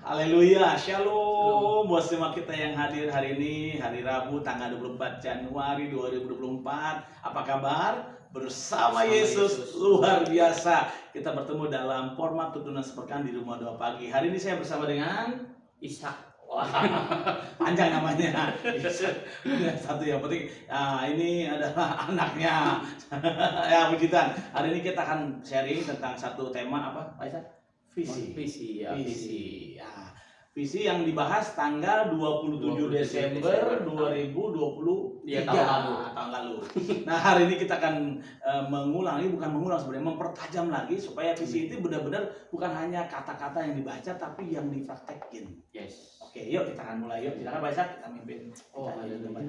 Haleluya, shalom buat semua kita yang hadir hari ini, hari Rabu tanggal 24 Januari 2024. Apa kabar? Bersama Yesus luar biasa. Kita bertemu dalam format tuntunan sepekan di Rumah Doa Pagi. Hari ini saya bersama dengan Ishak. wah, panjang namanya. Satu yang penting, ini adalah anaknya. Ya, pujitan. Hari ini kita akan sharing tentang satu tema apa, Pak Ishak? Visi. Ya. Visi yang dibahas tanggal 27 Desember 2023 Ya, tahun lalu. Nah, hari ini kita akan mengulang, ini bukan mengulang sebenarnya, mempertajam lagi supaya visi itu benar-benar bukan hanya kata-kata yang dibaca tapi yang dipraktekin. Yes. Oke, yuk kita akan mulai. Yuk, silakan Pak Ishak, kita mimpin. Oh, Kita iya. debat.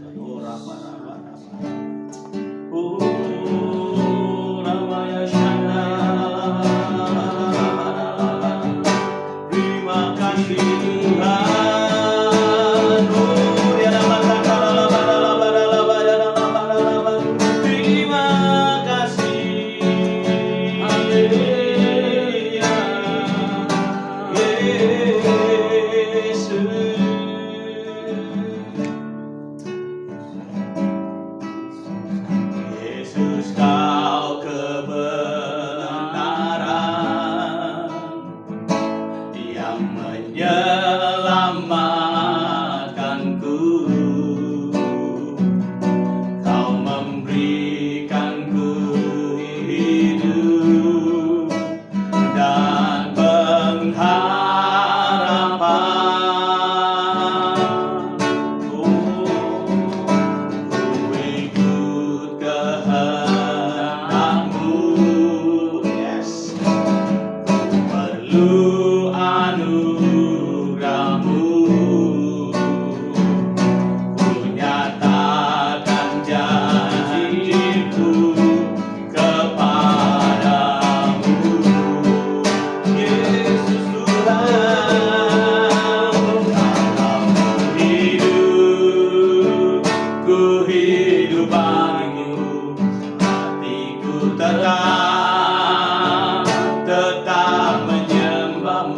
Terima kasih Tuhan. Terima kasih. Haleluya. Yesus kau kebenaran yang menyelamatkanku. Kau memberikanku hidup dan pengharapan. Ku ikut kehendak-Mu. Yes. Perlu anugerah-Mu. Ku nyatakan janjiku kepadamu. Yesus Tuhan, dalam ku hidup bagimu. Hatiku tetap menyembah-Mu.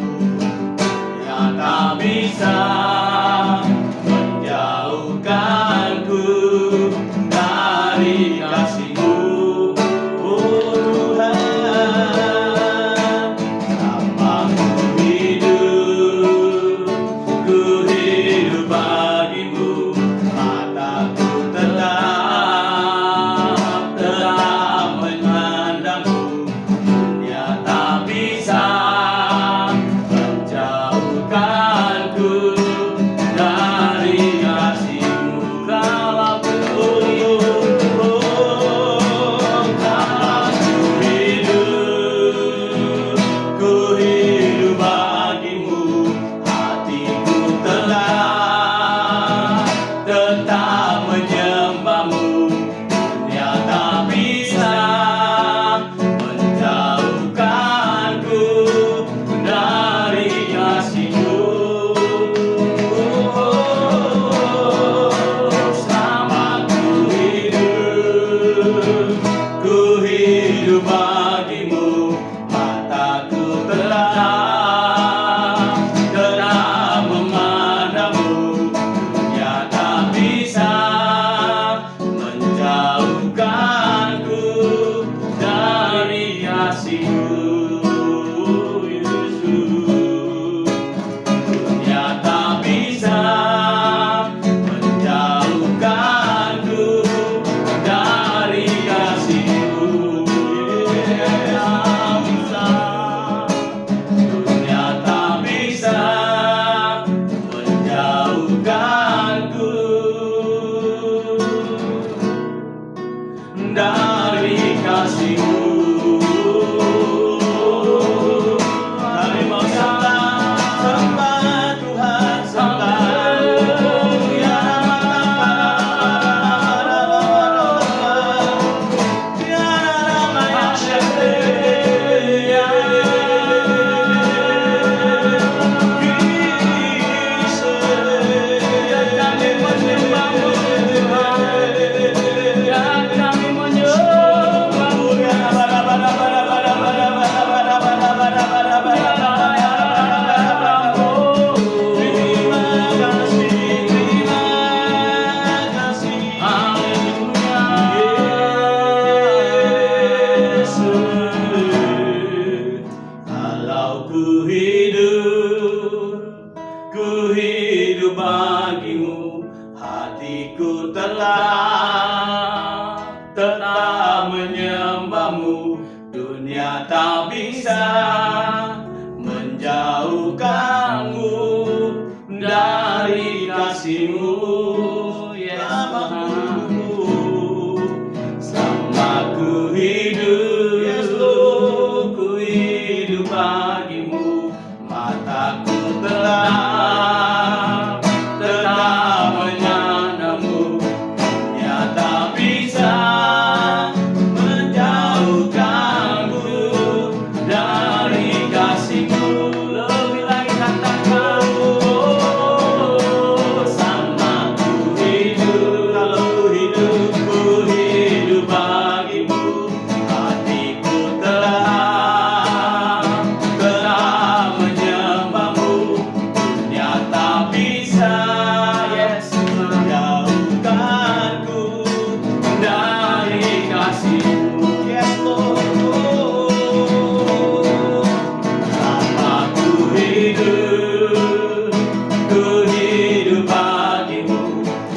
ku hidup bagimu, hatiku telah tetap menyembahmu. Dunia tak bisa menjauhkanmu dari kasihmu, ya Tuhanku. Selama ku hidup, yes Lord, ku hidup bagimu, mataku telah tetap menyandangmu. Dunia tak bisa menjauhkanmu dari kasihmu. Lebih lagi katakan, oh, sama ku hidup. Kalau ku hidup bagimu, hatiku telah menyembahmu. Dunia tak bisa, yes, menjauhkanku dari kasihmu, yes Lord. Selama ku hidup bagimu,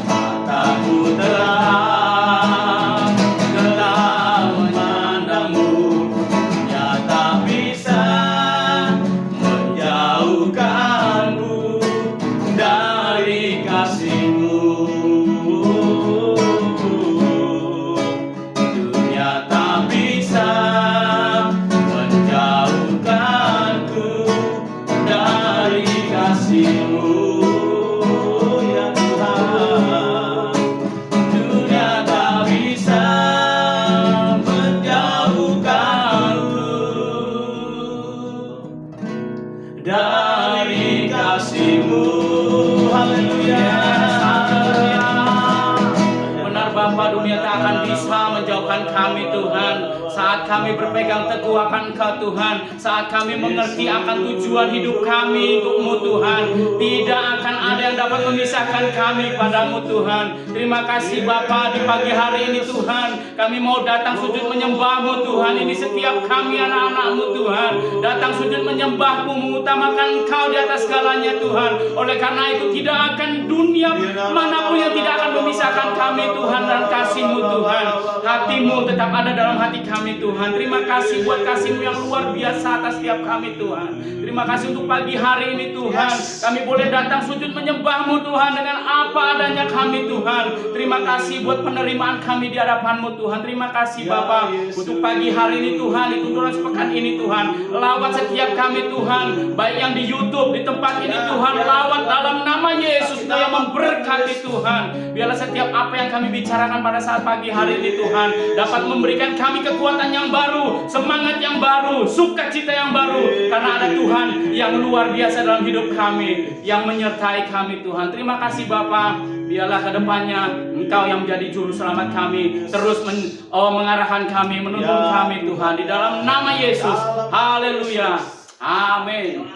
mataku telah memandangmu. Dunia tak bisa menjauhkanku dari kasihmu. Dunia tak bisa menjauhkanku dari kasihmu, ya Tuhan. Dunia tak bisa menjauhkanku dari kasihmu. Haleluya. Benar Bapa, dunia tak akan bisa menjauhkan kami Tuhan. Saat kami berpegang teguh akan Engkau Tuhan, saat kami mengerti akan tujuan hidup kami untuk-Mu Tuhan, tidak akan ada yang dapat memisahkan kami padamu Tuhan. Terima kasih Bapa, di pagi hari ini Tuhan, kami mau datang sujud menyembah-Mu Tuhan. Ini setiap kami anak-anak-Mu Tuhan, datang sujud menyembah-Mu, mengutamakan Engkau di atas segalanya Tuhan. Oleh karena itu tidak akan dunia manapun yang tidak akan memisahkan kami Tuhan dan kasih-Mu Tuhan. Hati-Mu tetap ada dalam hati kami Tuhan. Terima kasih buat kasih-Mu yang luar biasa atas setiap kami Tuhan. Terima kasih untuk pagi hari ini Tuhan, kami boleh datang sujud menyembah-Mu Tuhan dengan apa adanya kami Tuhan. Terima kasih buat penerimaan kami di hadapan-Mu Tuhan. Terima kasih Bapa untuk pagi hari ini Tuhan, di tuntunan sepekan ini Tuhan. Lawat setiap kami Tuhan, baik yang di YouTube, di tempat ini Tuhan. Lawat dalam nama Yesus yang memberkati Tuhan. Biarlah setiap apa yang kami bicarakan pada saat pagi hari ini Tuhan dapat memberikan kami kekuatan yang baru, semangat yang baru, sukacita yang baru, karena ada Tuhan yang luar biasa dalam hidup kami, yang menyertai kami Tuhan. Terima kasih Bapa. Biarlah ke depannya Engkau yang menjadi juru selamat kami, terus mengarahkan kami, menuntun kami Tuhan, di dalam nama Yesus. Haleluya. Amin.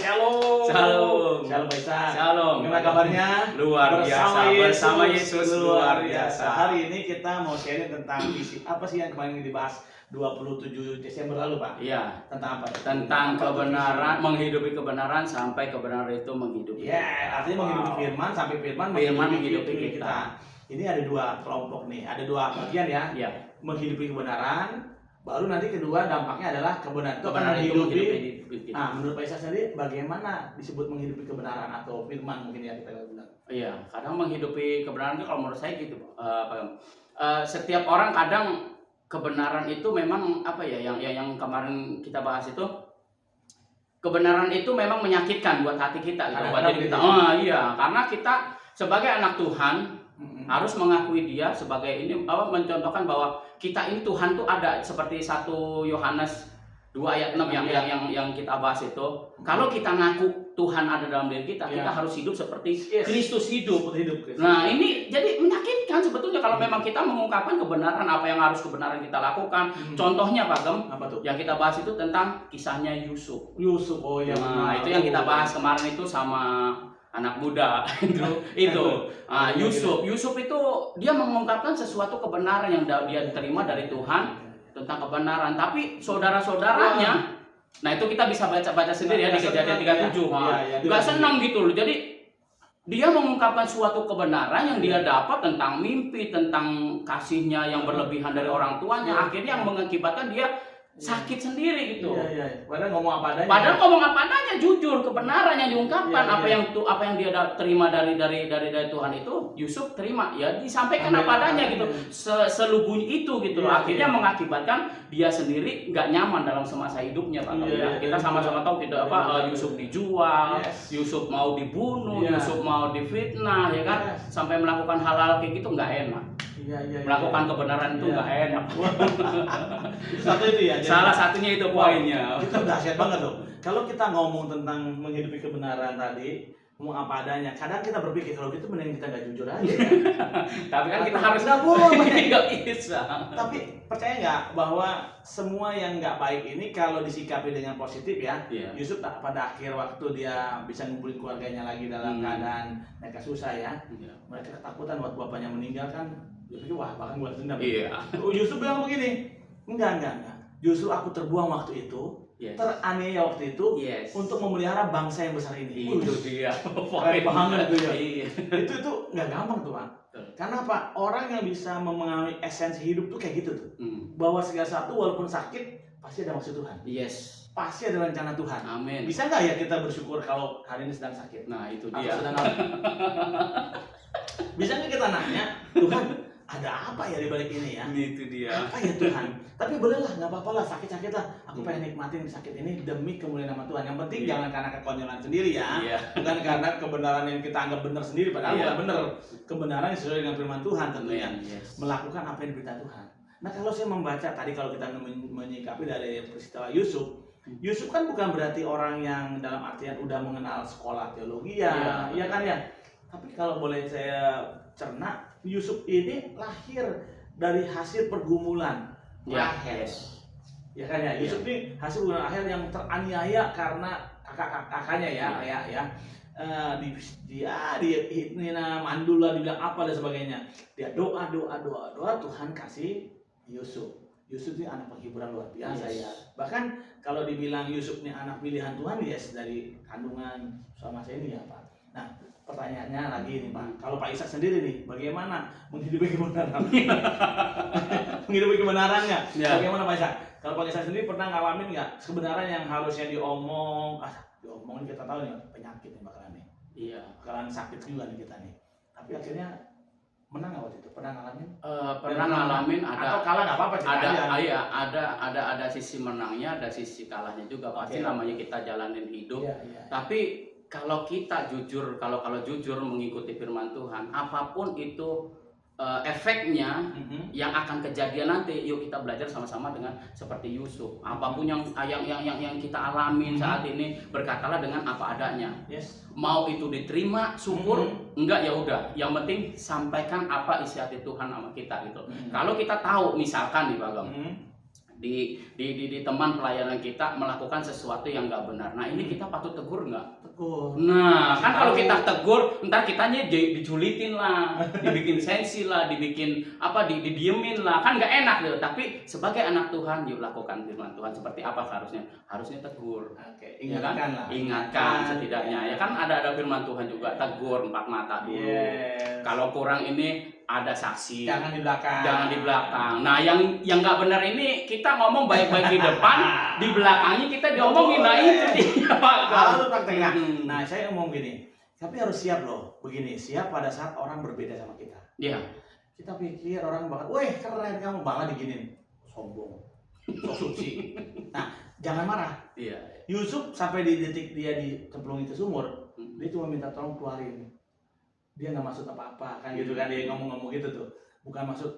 Shalom. Shalom. Shalom Baisa. Shalom. Gimana kabarnya? Luar biasa. Bersama Yesus luar biasa. Hari ini kita mau sharing tentang visi. Apa sih yang kemarin dibahas 27 Desember lalu, Pak? Iya. Tentang apa? Tentang kebenaran, menghidupi kebenaran sampai kebenaran itu menghidupi. Ya, artinya menghidupi firman sampai firman menghidupi kita. Ini ada dua kelompok nih, ada dua bagian ya. Iya. Menghidupi kebenaran. Baru nanti kedua dampaknya adalah kebenaran itu menghidupi. Nah, menurut Pak Isa sendiri bagaimana disebut menghidupi kebenaran atau firman mungkin ya kita bilang? Iya, kadang menghidupi kebenaran itu kalau menurut saya gitu, setiap orang kadang kebenaran itu memang apa ya, yang kemarin kita bahas itu, kebenaran itu memang menyakitkan buat hati kita gitu. Buat diri kita. Iya, karena kita sebagai anak Tuhan harus mengakui dia sebagai ini, mencontohkan bahwa kita ini Tuhan tuh ada, seperti 1 Yohanes 2 ayat 6 yang kita bahas itu. Kalau kita ngaku Tuhan ada dalam diri kita, kita harus hidup seperti Kristus hidup. Nah, ini jadi menyakitkan sebetulnya kalau memang kita mengungkapkan kebenaran, apa yang harus kebenaran kita lakukan. Contohnya Pak Gem, apa tuh? Yang kita bahas itu tentang kisahnya Yusuf. Oh ya. Nah, itu yang kita bahas kemarin itu sama anak muda Yusuf itu dia mengungkapkan sesuatu kebenaran yang dia terima dari Tuhan tentang kebenaran, tapi saudara-saudaranya Nah itu kita bisa baca sendiri ya di Kejadian 37. Nggak senang gitu loh. Jadi dia mengungkapkan suatu kebenaran yang dia dapat tentang mimpi, tentang kasihnya yang berlebihan dari orang tuanya, akhirnya yang mengakibatkan dia sakit sendiri gitu. Padahal ngomong apa adanya. Padahal ngomong apa adanya, jujur, kebenaran yang diungkapkan, apa yang dia terima dari Tuhan itu, Yusuf terima, ya disampaikan apa adanya gitu, selugunya itu gitu loh. Akhirnya mengakibatkan dia sendiri nggak nyaman dalam semasa hidupnya, Pak. Kita sama-sama tahu gitu apa, Yusuf dijual, Yusuf mau dibunuh, Yusuf mau difitnah, ya kan, sampai melakukan hal-hal kayak gitu nggak enak. Melakukan kebenaran itu nggak enak. Satu itu ya. Salah satunya itu poinnya. Itu dahsyat banget tuh. Kalau kita ngomong tentang menghidupi kebenaran tadi, ngomong apa adanya. Kadang kita berpikir kalau gitu mending kita nggak jujur aja. Tapi kan kita harus nggak boleh. Nggak bisa. Tapi percaya nggak bahwa semua yang nggak baik ini kalau disikapi dengan positif ya, Yusuf pada akhir waktu dia bisa ngumpulin keluarganya lagi dalam keadaan mereka susah ya. Mereka ketakutan waktu bapaknya meninggal kan. Dia pikir wah bahkan gue dendam. Yusuf bilang begini, enggak. Justru aku terbuang waktu itu, teraniaya waktu itu untuk memelihara bangsa yang besar ini. Itu dia. Keren banget itu ya. Itu nggak gampang tuh Pak. Karena apa? Orang yang bisa memahami esensi hidup tuh kayak gitu tuh. Bahwa segala sesuatu walaupun sakit pasti ada maksud Tuhan. Pasti ada rencana Tuhan. Amin. Bisa nggak ya kita bersyukur kalau hari ini sedang sakit? Nah itu dia. Bisa nggak kita nanya, Tuhan ada apa ya di balik ini ya? Itu dia. Apa ya Tuhan? Tapi bolehlah, nggak apa-apa lah, sakit-sakit lah. Aku pengen nikmatin sakit ini demi kemuliaan nama Tuhan. Yang penting jangan karena kekonyolan sendiri ya. Bukan karena kebenaran yang kita anggap benar sendiri, padahal bukan benar. Kebenaran yang sesuai dengan firman Tuhan tentunya. Melakukan apa yang diberitahu Tuhan. Nah kalau saya membaca tadi, kalau kita menyikapi dari peristiwa Yusuf kan bukan berarti orang yang dalam artian udah mengenal sekolah teologi ya kan ya. Tapi kalau boleh saya cerna, Yusuf ini lahir dari hasil pergumulan Rahel. Ya kan ya, Yusuf ini hasil pergumulan Rahel yang teraniaya karena kakaknya ya. Dia mandul lah, dibilang apa dan sebagainya. Dia doa Tuhan kasih Yusuf. Yusuf ini anak penghiburan luar biasa ya. Bahkan kalau dibilang Yusuf ini anak pilihan Tuhan, dari kandungan sama saya ini ya Pak. Nah, pertanyaannya lagi nih Pak, kalau Pak Ishak sendiri nih, bagaimana menghidupi kebenaran? Menghidupi kebenarannya, bagaimana Pak Ishak? Kalau Pak Ishak sendiri pernah ngalamin nggak kebenaran yang harusnya diomongin kita tahu nih penyakit nih bakalan nih, bakalan sakit juga nih kita nih, tapi akhirnya menang nggak waktu itu? Pernah ngalamin? Pernah ngalamin, atau kalah nggak apa-apa? Ada sisi menangnya, ada sisi kalahnya juga. Pasti namanya kita jalanin hidup. Tapi kalau kita jujur, kalau jujur mengikuti firman Tuhan, apapun itu efeknya yang akan kejadian nanti, yuk kita belajar sama-sama dengan seperti Yusuf. Apapun yang kita alamin saat ini, berkatalah dengan apa adanya. Mau itu diterima, syukur, enggak ya udah. Yang penting sampaikan apa isi hati Tuhan sama kita gitu. Kalau kita tahu misalkan nih Pak Gam, di teman pelayanan kita melakukan sesuatu yang nggak benar, nah ini kita patut tegur nggak? Tegur. Nah kan kalau kita tegur, ntar kitanya dijulitin lah, dibikin sensi lah, dibikin apa, didiemin lah, kan nggak enak gitu. Tapi sebagai anak Tuhan, yuk lakukan firman Tuhan seperti apa harusnya tegur. Ingatkan lah. Ingatkan setidaknya. Ya kan ada firman Tuhan juga, tegur 4 mata dulu. Kalau kurang ini ada saksi, jangan di belakang. Nah yang nggak benar ini kita ngomong baik-baik di depan, di belakangnya kita diomongin. Nah itu dia harus prakteknya. Nah saya ngomong gini, tapi harus siap loh, begini, siap pada saat orang berbeda sama kita. Kita pikir orang banget, weh keren kamu banget diginin, sombong, sok suci. Nah jangan marah. Yusuf sampai di detik dia dicemplungin ke sumur, dia cuma minta tolong keluarin. Dia nggak maksud apa-apa kan gitu kan, dia ngomong gitu tuh, bukan maksud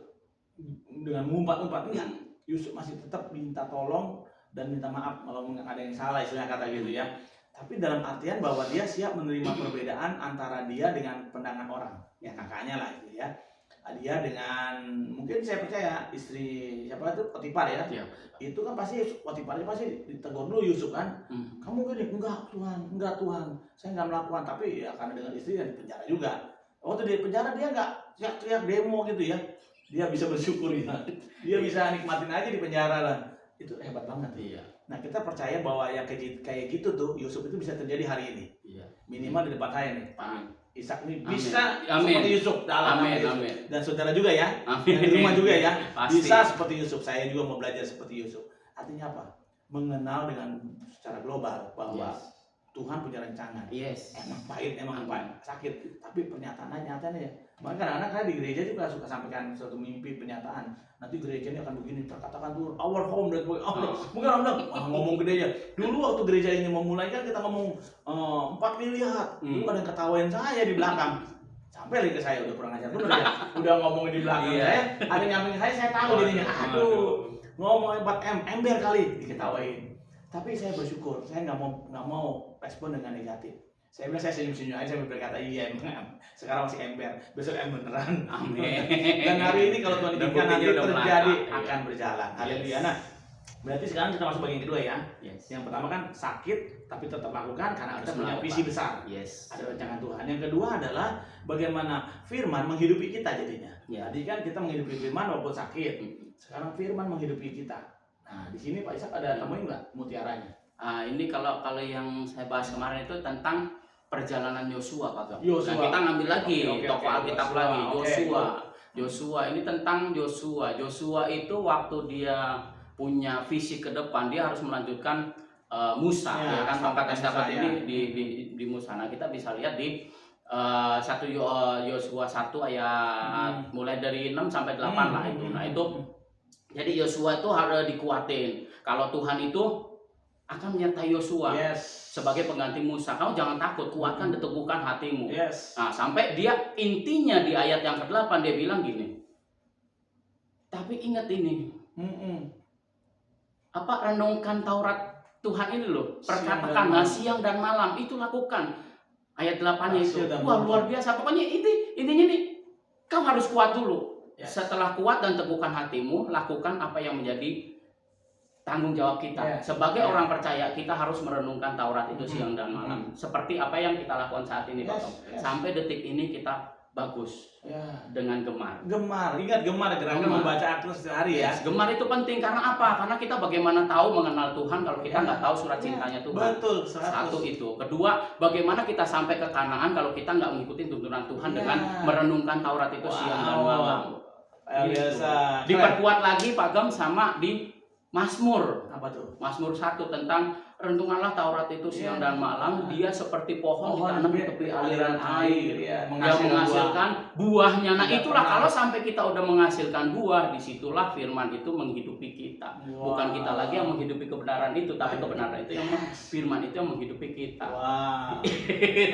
dengan ngumpat-ngumpat, enggak. Yusuf masih tetap minta tolong dan minta maaf kalau ada yang salah, istilahnya kata gitu ya. Tapi dalam artian bahwa dia siap menerima perbedaan antara dia dengan pandangan orang, ya kakaknya lah gitu ya. Dia dengan, mungkin saya percaya istri siapa itu Potifar ya, itu kan pasti Potifar pasti ditegur dulu Yusuf kan, kamu gini, enggak Tuhan, saya nggak melakukan. Tapi ya karena dengan istri yang di penjara juga, waktu di penjara dia nggak teriak-teriak demo gitu ya, dia bisa bersyukur ya, dia bisa nikmatin aja di penjara lah, itu hebat banget. Nah kita percaya bahwa yang kayak gitu tuh Yusuf itu bisa terjadi hari ini. Iya. Minimal di depan saya nih, Pak Ishak ini Amin. bisa Amin. seperti Yusuf dalam nama Amin. Yesus. Amin. Dan saudara juga ya, Amin. yang di rumah juga ya, Pasti. bisa seperti Yusuf. Saya juga mau belajar seperti Yusuf. Artinya apa? Mengenal dengan secara global bahwa Tuhan punya rancangan. Emang pahit, emang sakit, tapi pernyataannya nyatanya ya. Makanya kadang-kadang saya di gereja juga suka sampaikan suatu mimpi pernyataan. Nanti gereja ini akan begini, terkatakan tuh our home dan mungkin orang bilang ngomong gedenya. Dulu waktu gereja ini memulai kan kita ngomong 4 miliar. Dulu ada yang ketawain saya di belakang. Sampai lagi ke saya udah kurang ajar bener ya. Udah ngomong di belakang saya, ada yang nyamping saya tahu jadinya. Aduh, ngomong 4M, ember kali diketawain. Tapi saya bersyukur, saya nggak mau respon dengan negatif. Saya bilang saya senyum-senyum aja sambil berkata iya emang sekarang masih ember, besok em beneran. Amin. Dan hari ini kalau Tuhan izinkan nanti terjadi akan berjalan. Haleluya. Nah, berarti sekarang kita masuk bagian kedua ya. Yang pertama kan sakit tapi tetap lakukan karena kita punya visi besar. Ada rancangan Tuhan. Yang kedua adalah bagaimana firman menghidupi kita jadinya. Jadi kan kita menghidupi firman walaupun sakit. Sekarang firman menghidupi kita. Nah, di sini Pak Ishak ada temuin nggak mutiaranya? Ini kalau yang saya bahas kemarin itu tentang perjalanan Yosua, Pak Gam. Yosua. Nah, kita ngambil lagi tokoh Alkitab lagi, Yosua. Okay. Yosua ini tentang Yosua. Yosua itu waktu dia punya visi ke depan, dia harus melanjutkan Musa, ya kan tongkat estafet ini di Musa. Nah, kita bisa lihat di 1 Yosua 1 ayat mulai dari 6 sampai 8 lah itu. Nah, itu jadi Yosua itu harus dikuatin. Kalau Tuhan itu akan menyertai Yosua sebagai pengganti Musa. Kamu jangan takut, kuatkan dan teguhkan hatimu. Nah, sampai dia intinya di ayat yang ke-8 dia bilang gini. Tapi ingat ini. Renungkan Taurat Tuhan ini loh. Perkatakanlah siang dan malam, itu lakukan. Ayat 8-nya itu. Wah, luar biasa. Pokoknya intinya nih, kamu harus kuat dulu. Setelah kuat dan teguhkan hatimu, lakukan apa yang menjadi tanggung jawab kita. Sebagai orang percaya, kita harus merenungkan Taurat itu siang dan malam. Seperti apa yang kita lakukan saat ini, Pak Tom. Sampai detik ini kita bagus dengan gemar. Ingat gemar, gerangan membaca Alkitab setiap hari ya. Gemar itu penting karena apa? Karena kita bagaimana tahu mengenal Tuhan kalau kita nggak tahu surat cintanya Tuhan. Betul. 1 itu. Kedua, bagaimana kita sampai ke Kanaan kalau kita nggak mengikuti tuntunan Tuhan dengan merenungkan Taurat itu siang dan malam. Biasa. Diperkuat lagi Pak Gam sama di Mazmur. Apa tuh? Mazmur 1 tentang renunganlah Taurat itu siang dan malam. Dia seperti pohon ditanam di tepi aliran air yang menghasilkan buahnya. Nah, itulah kalau sampai kita udah menghasilkan buah, disitulah firman itu menghidupi kita. Bukan kita lagi yang menghidupi kebenaran itu, tapi kebenaran itu yang firman itu yang menghidupi kita.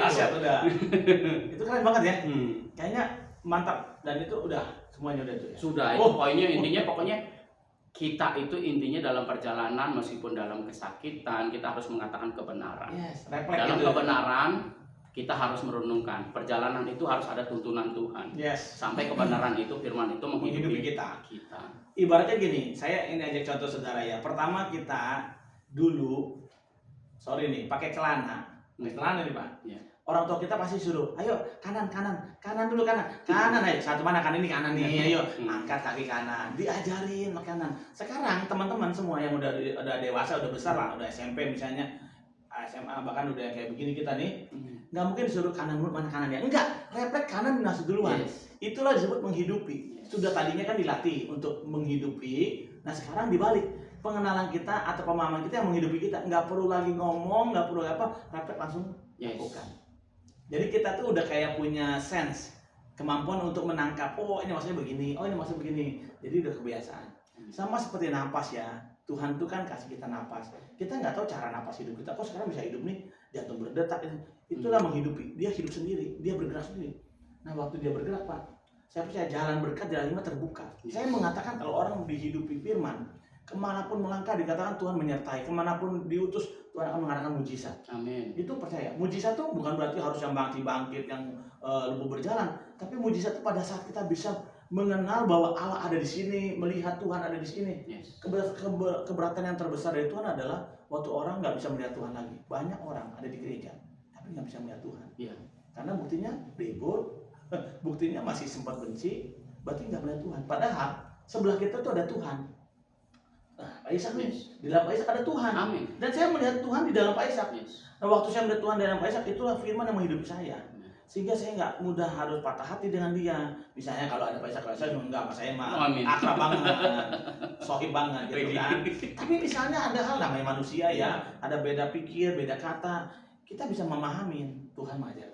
Asyik udah. Itu keren banget ya. Kayaknya mantap, dan itu udah semuanya udah itu ya. Sudah, itu poinnya pokoknya kita itu intinya dalam perjalanan meskipun dalam kesakitan kita harus mengatakan kebenaran. Dalam kebenaran kita harus merenungkan. Perjalanan itu harus ada tuntunan Tuhan. Sampai kebenaran itu firman itu menghidupi kita. Ibaratnya gini, saya ini aja contoh saudara ya. Pertama kita dulu pakai celana. Celana nih Pak. Orang tua kita pasti suruh, ayo kanan dulu kanan, ayo satu mana kanan ini kanan nih, ayo angkat kaki kanan, diajarin makanan. Sekarang teman-teman semua yang udah dewasa, udah besar lah, udah SMP misalnya, SMA bahkan udah kayak begini kita nih, nggak mungkin disuruh kanan dulu mana kanan ya, enggak, refleks kanan dinasih duluan. Itulah disebut menghidupi. Sudah tadinya kan dilatih untuk menghidupi, nah sekarang dibalik. Pengenalan kita atau pemahaman kita yang menghidupi kita, nggak perlu lagi ngomong, nggak perlu refleks langsung lakukan. Jadi kita tuh udah kayak punya sense, kemampuan untuk menangkap, ini maksudnya begini, ini maksudnya begini. Jadi udah kebiasaan. Sama seperti napas ya, Tuhan tuh kan kasih kita napas. Kita nggak tahu cara napas hidup kita, kok sekarang bisa hidup nih, jantung berdetak. Itulah menghidupi, dia hidup sendiri, dia bergerak sendiri. Nah waktu dia bergerak Pak, saya percaya jalan berkat, jalan hikmat terbuka. Saya mengatakan kalau orang dihidupi firman, kemanapun melangkah dikatakan Tuhan menyertai, kemanapun diutus Tuhan akan mengadakan mujizat. Amin. Itu percaya. Mujizat itu bukan berarti harus yang bangkit yang lumpuh berjalan, tapi mujizat itu pada saat kita bisa mengenal bahwa Allah ada di sini, melihat Tuhan ada di sini. Keberatan yang terbesar dari Tuhan adalah waktu orang nggak bisa melihat Tuhan lagi. Banyak orang ada di gereja tapi nggak bisa melihat Tuhan. Karena buktinya ribut, buktinya masih sempat benci, berarti nggak melihat Tuhan. Padahal sebelah kita tuh ada Tuhan. Nah, Pak Ishak nih, Yes. di dalam Pak Ishak ada Tuhan. Amin. Dan saya melihat Tuhan di dalam Pak Ishak. Yes. Nah, waktu saya melihat Tuhan di dalam Pak Ishak, itulah firman yang menghidupi saya. Sehingga saya nggak mudah harus patah hati dengan dia. Misalnya kalau ada Pak Ishak, kalau saya enggak, sama saya mah Amin. akrab banget, sohib banget gitu kan. Tapi misalnya ada hal namanya manusia ya, ada beda pikir, beda kata. Kita bisa memahamin. Tuhan mengajar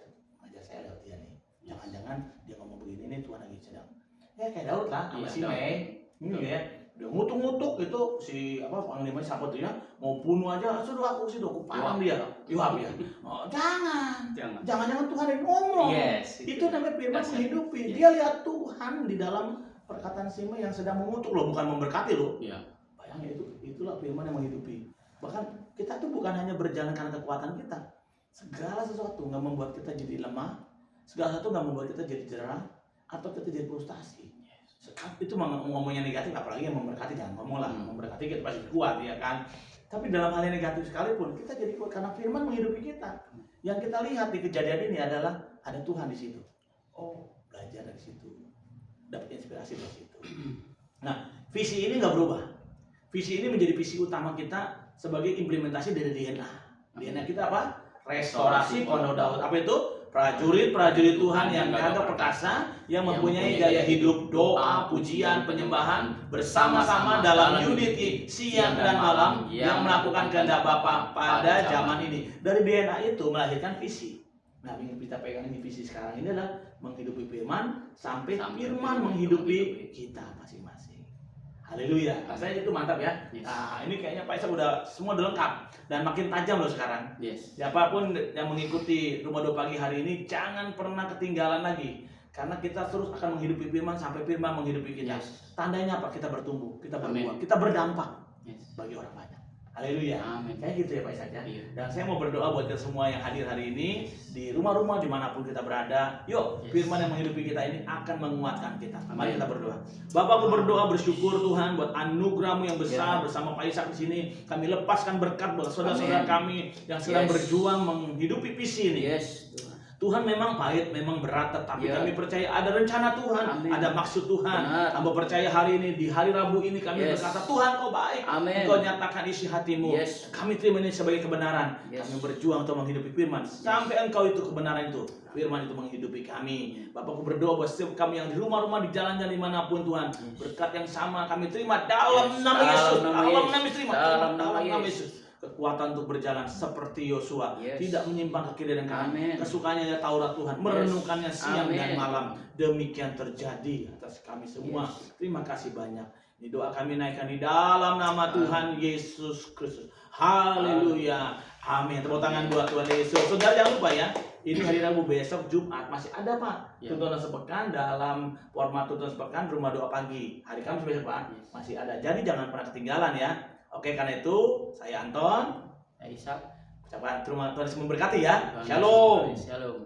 saya lewat dia nih. Jangan-jangan dia ngomong begini nih, Tuhan lagi sedang. Ya kayak Daud lah, sama si Mei. Ya. Dia ngutuk-ngutuk itu si panglimanya siapa tuh ya, mau bunuh aja, sudah aku paham dia. Yoab ya. Oh, jangan Tuhan yang ngomong. Yes, itu namanya firman menghidupi. Yes. Dia lihat Tuhan di dalam perkataan Simei yang sedang mengutuk loh, bukan memberkati loh. Iya. Bayangin itulah firman yang menghidupi. Bahkan kita tuh bukan hanya berjalan karena kekuatan kita. Segala sesuatu nggak membuat kita jadi lemah, segala sesuatu nggak membuat kita jadi jerah atau kita jadi frustasi. Itu ngomongnya negatif, apalagi yang memberkati, jangan ngomong lah. Memberkati kita pasti kuat ya kan. Tapi dalam hal yang negatif sekalipun kita jadi kuat karena firman menghidupi kita. Yang kita lihat di kejadian ini adalah ada Tuhan di situ. Oh, belajar dari situ, dapat inspirasi dari situ. Nah, visi ini nggak berubah. Visi ini menjadi visi utama kita sebagai implementasi dari DNA. DNA kita apa? Restorasi Pondok Daud. Apa itu? Prajurit-prajurit Tuhan yang gagah perkasa, yang mempunyai gaya hidup doa, pujian, penyembahan bersama-sama dalam unity siang dan malam yang melakukan kehendak Bapa pada zaman ini. Dari DNA itu melahirkan visi. Nah, yang kita pegang ini visi sekarang ini adalah menghidupi firman sampai firman menghidupi kita masing-masing. Haleluya. Rasanya itu mantap ya. Yes. Nah, ini kayaknya Pak Ishak udah semua udah lengkap dan makin tajam loh sekarang. Yes. Siapapun yang mengikuti Rumah Doa Pagi hari ini jangan pernah ketinggalan lagi. Karena kita terus akan menghidupi firman sampai firman menghidupi kita. Yes. Tandanya apa? Kita bertumbuh, kita Amin. berbuah, kita berdampak Yes. bagi orang banyak. Haleluya. Amin. Kayak gitu ya Pak Ishak ya. Iya. Dan saya mau berdoa buat kita semua yang hadir hari ini di rumah-rumah dimanapun kita berada. Yuk, Yes. firman yang menghidupi kita ini akan menguatkan kita. Mari Amin. kita berdoa. Bapak, aku berdoa bersyukur Tuhan buat anugerah-Mu yang besar bersama Pak Ishak di sini. Kami lepaskan berkat buat saudara-saudara kami yang sedang Yes. berjuang menghidupi visi ini. Yes. Tuhan memang pahit, memang berat, tetapi Ya. kami percaya ada rencana Tuhan, Amin. ada maksud Tuhan. Benar. Hamba percaya hari ini, di hari Rabu ini kami Yes. berkata, Tuhan Kau baik, Amin. Engkau nyatakan isi hatimu. Yes. Kami terima ini sebagai kebenaran. Yes. Kami berjuang untuk menghidupi firman. Sampai Engkau itu kebenaran itu, firman itu menghidupi kami. Bapakku berdoa buat setiap kami yang di rumah-rumah, di jalan-jalan dimanapun Tuhan. Berkat yang sama kami terima dalam Yes. nama Yesus. Dalam nama Dalam Yesus. nama Yesus terima. Dalam Dalam nama nama Yesus. Yesus. Kekuatan untuk berjalan seperti Yosua, Yes. tidak menyimpang ke kiri dan kanan. Amin. Kesukaannya ya Taurat Tuhan, merenungkannya siang Amin. dan malam. Demikian terjadi atas kami semua. Yes. Terima kasih banyak. Ini doa kami naikkan di dalam nama Tuhan Yesus Kristus. Haleluya. Amin. Tepuk tangan buat Tuhan Yesus. Saudara jangan lupa ya, ini hari Rabu, besok Jumat masih ada Pak. Ya. Tuntunan sepekan dalam format tuntunan sepekan Rumah Doa Pagi. Hari Kamis besok Pak, Yes. masih ada. Jadi jangan pernah ketinggalan ya. Oke, karena itu saya Anton. Ishak. Ucapkan terima Tuhan Yesus memberkati ya. Tuhan Yesus Shalom. Shalom.